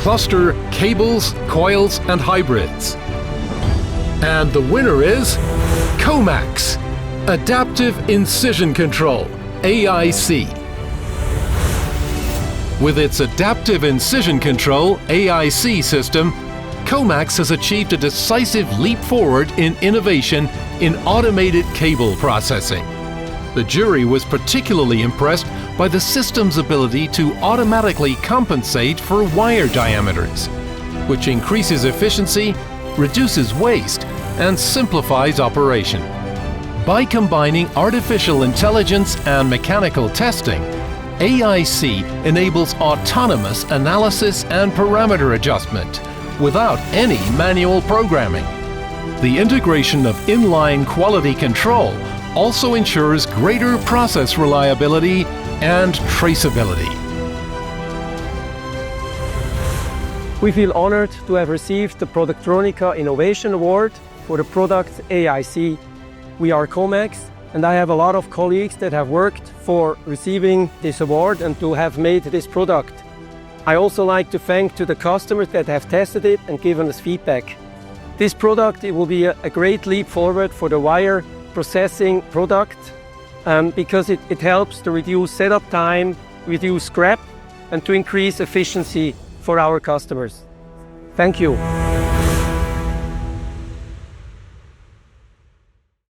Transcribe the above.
cluster cables, coils, and hybrids. And the winner is Komax Adaptive Incision Control, AIC. With its Adaptive Incision Control, AIC system, Komax has achieved a decisive leap forward in innovation in automated cable processing. The jury was particularly impressed by the system's ability to automatically compensate for wire diameters, which increases efficiency, reduces waste, and simplifies operation. By combining artificial intelligence and mechanical testing, AIC enables autonomous analysis and parameter adjustment without any manual programming. The integration of inline quality control also ensures greater process reliability and traceability. We feel honored to have received the Productronica Innovation Award for the product AIC. We are Komax, and I have a lot of colleagues that have worked for receiving this award and to have made this product. I also like to thank to the customers that have tested it and given us feedback. This product, it will be a great leap forward for the wire processing product because it helps to reduce setup time, reduce scrap, and to increase efficiency for our customers. Thank you.